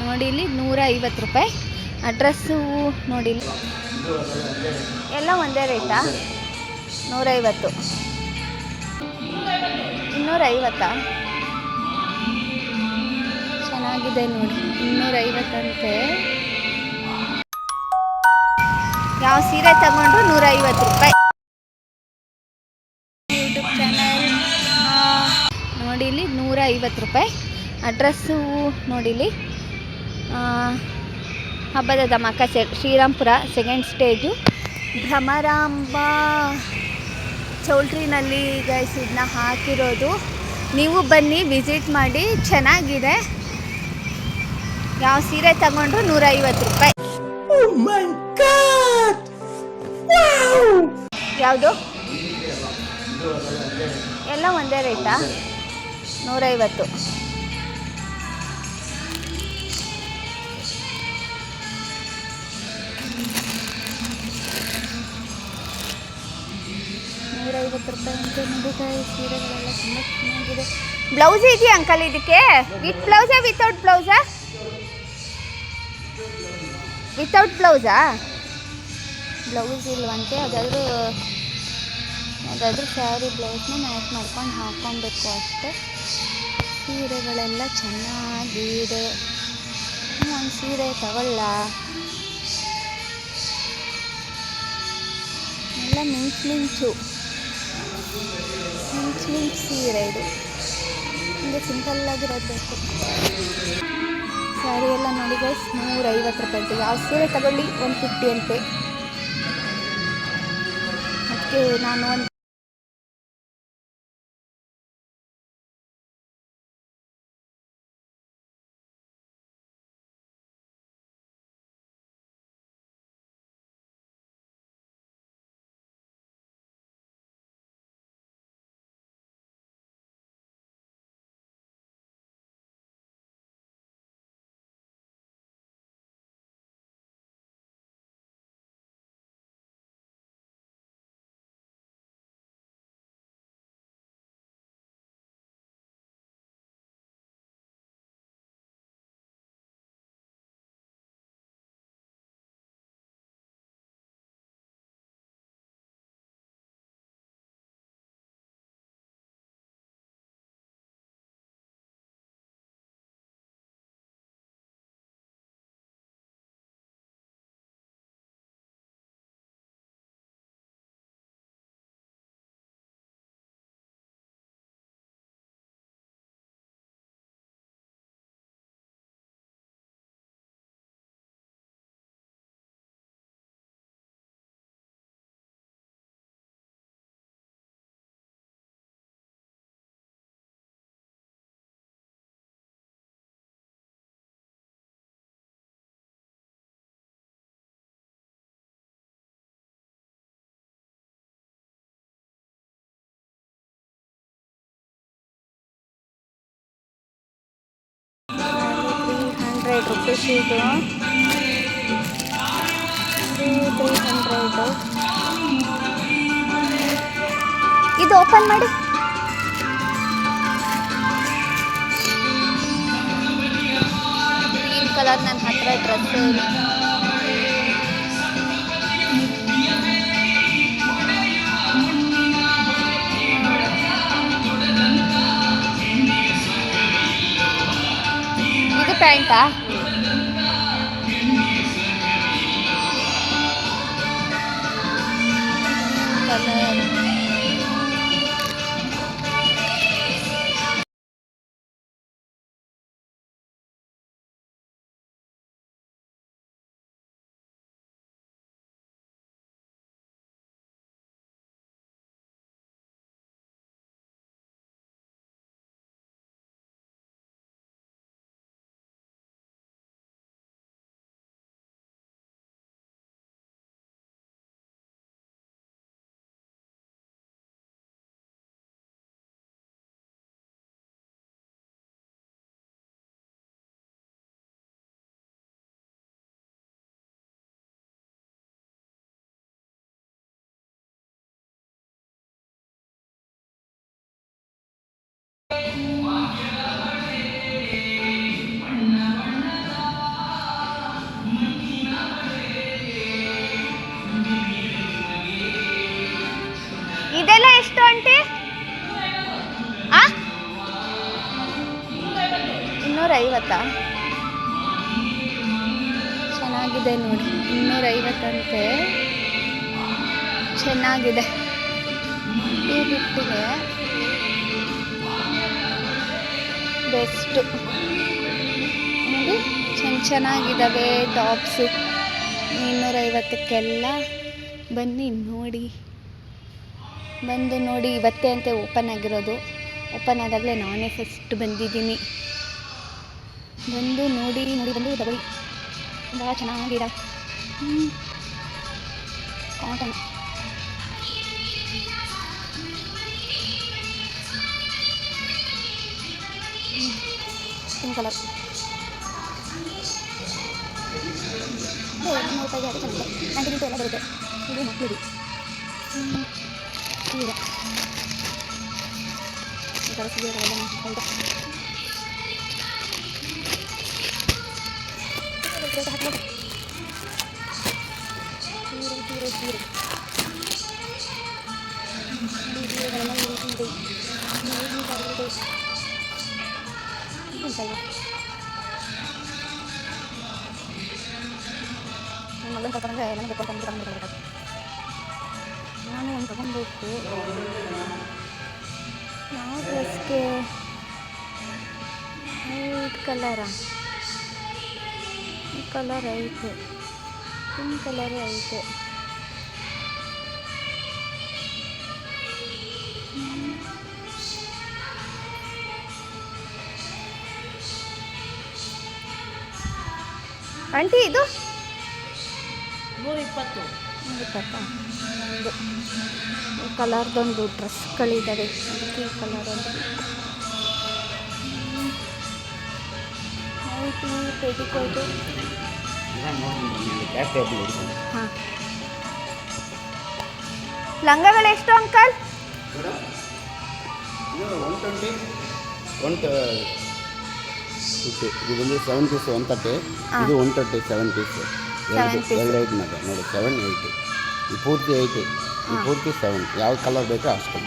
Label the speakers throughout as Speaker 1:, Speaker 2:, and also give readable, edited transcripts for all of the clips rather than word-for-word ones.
Speaker 1: ನೋಡಿ ಇಲ್ಲಿ 150 ರೂಪಾಯಿ. ಅಡ್ರೆಸ್ಸು ನೋಡಿ ಇಲ್ಲಿ ಎಲ್ಲ ಒಂದೇ ರೇಟಾ? 150, 250. ಚೆನ್ನಾಗಿದೆ ನೋಡಿ, 250 ಅಂತೆ. ಯಾವ ಸೀರೆ ತಗೊಂಡ್ರು 150 ರೂಪಾಯಿ. ಯೂಟ್ಯೂಬ್ ಚಾನಲ್ ನೋಡಿ ಇಲ್ಲಿ 150 ರೂಪಾಯಿ. ಅಡ್ರೆಸ್ಸು ನೋಡಿ ಇಲ್ಲಿ ಹಬ್ಬದ ಧಮಾಕ ಶ್ರೀರಾಮ್ಪುರ, ಸೆಕೆಂಡ್ ಸ್ಟೇಜು, ಭ್ರಮರಾಂಬ ಚೌಲ್ಟ್ರಿನಲ್ಲಿ ಗೈಸ್ ಇದನ್ನ ಹಾಕಿರೋದು. ನೀವು ಬನ್ನಿ, ವಿಸಿಟ್ ಮಾಡಿ, ಚೆನ್ನಾಗಿದೆ. ಯಾವ ಸೀರೆ ತಗೊಂಡ್ರು 150 ರೂಪಾಯಿ. ಯಾವುದು? ಎಲ್ಲ ಒಂದೇ ರೇಟಾ? 150. ರೂಪಾಯಿ ಅಂತ ನೋಡಿ. ಸೀರೆಗಳೆಲ್ಲ ತುಂಬ ಚೆನ್ನಾಗಿದೆ. ಬ್ಲೌಸ್ ಇದೆಯಾ ಅಂಕಲ್ ಇದಕ್ಕೆ? ವಿತ್ ಬ್ಲೌಸಾ ವಿತೌಟ್ ಬ್ಲೌಸಾ? ವಿತೌಟ್ ಬ್ಲೌಸಾ? ಬ್ಲೌಸ್ ಇಲ್ವಂತೆ. ಯಾವುದಾದ್ರೂ ಸ್ಯಾರಿ ಬ್ಲೌಸ್ನ ಮ್ಯಾಚ್ ಮಾಡ್ಕೊಂಡು ಹಾಕ್ಕೊಬೇಕು ಅಷ್ಟೇ. ಸೀರೆಗಳೆಲ್ಲ ಚೆನ್ನಾಗಿದೆ. ಒಂದು ಸೀರೆ ತಗೊಳ್ಳ? ಎಲ್ಲ ಮಿಂಚು ಸೀರೆ. ಇದು ಹಿಂಗೆ ಸಿಂಪಲ್ಲಾಗಿರೋದು ಬೇಕು. ಸ್ಯಾರಿ ಎಲ್ಲ ನೋಡಿ ಗೈಸ್ 150 ರೂಪಾಯಿ ಅಂತೆ. ಯಾವ ಸೀರೆ ತಗೊಳ್ಳಿ 150 ಅಂತೆ. ಅದಕ್ಕೆ ನಾನು ಒಂದು ₹300 ಇದು 300. ಇದು ಓಪನ್ ಮಾಡಿ. ಗ್ರೀನ್ ಕಲರ್ ನನ್ನ ಹತ್ರ ಡ್ರೆಸ್ ಇದೆ. ಇದು ಪ್ಯಾಂಟಾ? ಕಲರ್ ಗೊತ್ತಾ? ಚೆನ್ನಾಗಿದೆ ನೋಡಿ, 250 ಚೆನ್ನಾಗಿದೆ. 250ಗೆ ಬೆಸ್ಟು ನೋಡಿ, ಚೆನ್ನಾಗಿದ್ದಾವೆ ಟಾಪ್ಸು. 250ಕ್ಕೆಲ್ಲ ಬನ್ನಿ ಬಂದು ನೋಡಿ. ಇವತ್ತೇ ಅಂತೆ ಓಪನ್ ಆಗಿರೋದು. ಓಪನ್ ಆದಾಗಲೇ ನಾನೇ ಫಸ್ಟ್ ಬಂದಿದ್ದೀನಿ. ಬಂದು ನೋಡಿ ಬಂದು ತಗೊಳ್ಳಿ. ಭಾಳ ಚೆನ್ನಾಗಿದೆ. ಕಾಟನ್ ಪಿಂಕ್ ಕಲರ್ 200 ರೂಪಾಯಿಗೆ ಅದು ಚೆನ್ನಾಗಿದೆ. 90 ಎಲ್ಲ ಬರುತ್ತೆ. ಇದು ಮಕ್ಕಳಿಗೆ ಸೀರೆ ಈ ಥರ ಸೀರೆಗಳೆಲ್ಲ ಹೌದಾ ಹಾಕಿ ಸೀರೆಗಳೆಲ್ಲ ನನ್ನ ಮಗನ ತಗೊಂಡ್ರೆ ನನಗೆ ತಗೊಂಡ್ಬಿಟ್ಟು ನಾನು ಒಂದು ತಗೊಬೇಕು. ಯಾವ ಡ್ರೆಸ್ಗೆ? ವೈಟ್ ಕಲರಾ? ಈ ಕಲರ್ ಐತೆ, ಪಿಂಕ್ ಕಲರ್ ಐತೆ. ಆಂಟಿ ಇದು
Speaker 2: 120.
Speaker 1: ಒಂದು ಕಲರ್ದೊಂದು ಡ್ರೆಸ್ಗಳಿದ್ದಾವೆ. ಅದಕ್ಕೆ ಕಲರ್ ಒಂದು ವೈಟು ಪೆಟಿಕೋಟು. ಹಾಂ, ಲಂಗಗಳೆಷ್ಟು ಅಂಕಲ್?
Speaker 3: ಇದು ಬಂದು 7 ಪೀಸ್ 130. ಇದು 130 7 ಪೀಸ್. 2 8 ಮಗ ನೋಡಿ, 7 8. ಈ ಪೂರ್ತಿ 8, ಈ ಪೂರ್ತಿ 7. ಯಾವ ಕಲರ್ ಬೇಕೋ ಅಷ್ಟು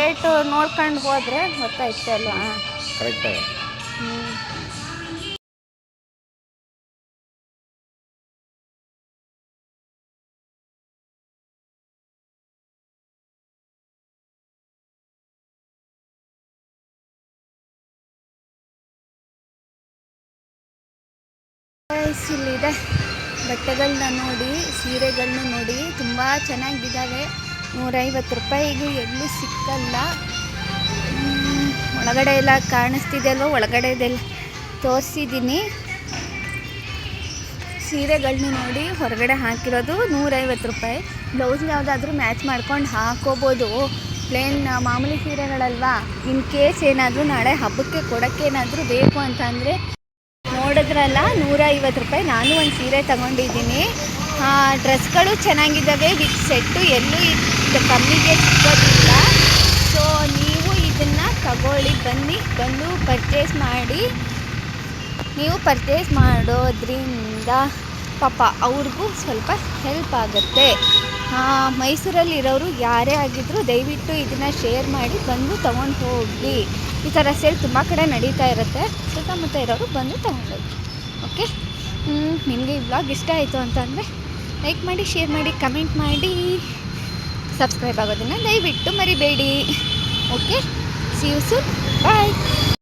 Speaker 1: ರೇಟು ನೋಡ್ಕೊಂಡು ಹೋದರೆ ಗೊತ್ತಾಯ್ತು ಅಲ್ವಾ?
Speaker 3: ಕರೆಕ್ಟಾಗಿ.
Speaker 1: ಇಲ್ಲಿದೆ ಬಟ್ಟೆಗಳನ್ನ ನೋಡಿ, ಸೀರೆಗಳನ್ನ ನೋಡಿ, ತುಂಬ ಚೆನ್ನಾಗಿದ್ದಾವೆ. 150 ರೂಪಾಯಿಗೆ ಎಲ್ಲೂ ಸಿಕ್ಕಲ್ಲ. ಒಳಗಡೆ ಎಲ್ಲ ಕಾಣಿಸ್ತಿದೆ ಅಲ್ವ? ಒಳಗಡೆದೆಲ್ಲ ತೋರಿಸಿದ್ದೀನಿ. ಸೀರೆಗಳನ್ನ ನೋಡಿ ಹೊರಗಡೆ ಹಾಕಿರೋದು 150 ರೂಪಾಯಿ. ಬ್ಲೌಸ್ ಯಾವುದಾದ್ರೂ ಮ್ಯಾಚ್ ಮಾಡ್ಕೊಂಡು ಹಾಕೋಬೋದು. ಪ್ಲೇನ್ ಮಾಮೂಲಿ ಸೀರೆಗಳಲ್ವಾ. ಇನ್ ಕೇಸ್ ಏನಾದರೂ ನಾಳೆ ಹಬ್ಬಕ್ಕೆ ಕೊಡೋಕ್ಕೇನಾದರೂ ಬೇಕು ಅಂತ ಅಂದರೆ ನೋಡಿದ್ರಲ್ಲ, 150 ರೂಪಾಯಿ. ನಾನು ಒಂದು ಸೀರೆ ತಗೊಂಡಿದ್ದೀನಿ. ಡ್ರೆಸ್ಗಳು ಚೆನ್ನಾಗಿದ್ದಾವೆ ವಿತ್ ಸೆಟ್ಟು. ಎಲ್ಲೂ ಇದು ಕಮ್ಮಿಗೆ ಸಿಗೋದಿಲ್ಲ. ಸೊ ನೀವು ಇದನ್ನು ತಗೊಳ್ಳಿ, ಬಂದು ಪರ್ಚೇಸ್ ಮಾಡಿ. ನೀವು ಪರ್ಚೇಸ್ ಮಾಡೋದ್ರಿಂದ ಪಾಪ ಅವ್ರಿಗೂ ಸ್ವಲ್ಪ ಹೆಲ್ಪ್ ಆಗುತ್ತೆ. ಮೈಸೂರಲ್ಲಿರೋರು ಯಾರೇ ಆಗಿದ್ದರೂ ದಯವಿಟ್ಟು ಇದನ್ನು ಶೇರ್ ಮಾಡಿ ಬಂದು ತೊಗೊಂಡು ಹೋಗಿ. ಈ ಥರ ಸೇಲ್ ತುಂಬ ಕಡೆ ನಡೀತಾ ಇರುತ್ತೆ. ಸುತ್ತಮುತ್ತ ಇರೋರು ಬಂದು ತೊಗೊಂಡೋಗಿ. ಓಕೆ, ನಿಮಗೆ ಈ ವ್ಲಾಗ್ ಇಷ್ಟ ಆಯಿತು ಅಂತಂದರೆ ಲೈಕ್ ಮಾಡಿ, ಶೇರ್ ಮಾಡಿ, ಕಮೆಂಟ್ ಮಾಡಿ, ಸಬ್ಸ್ಕ್ರೈಬ್ ಆಗೋದನ್ನು ದಯವಿಟ್ಟು ಮರಿಬೇಡಿ. Okay, see you soon, bye.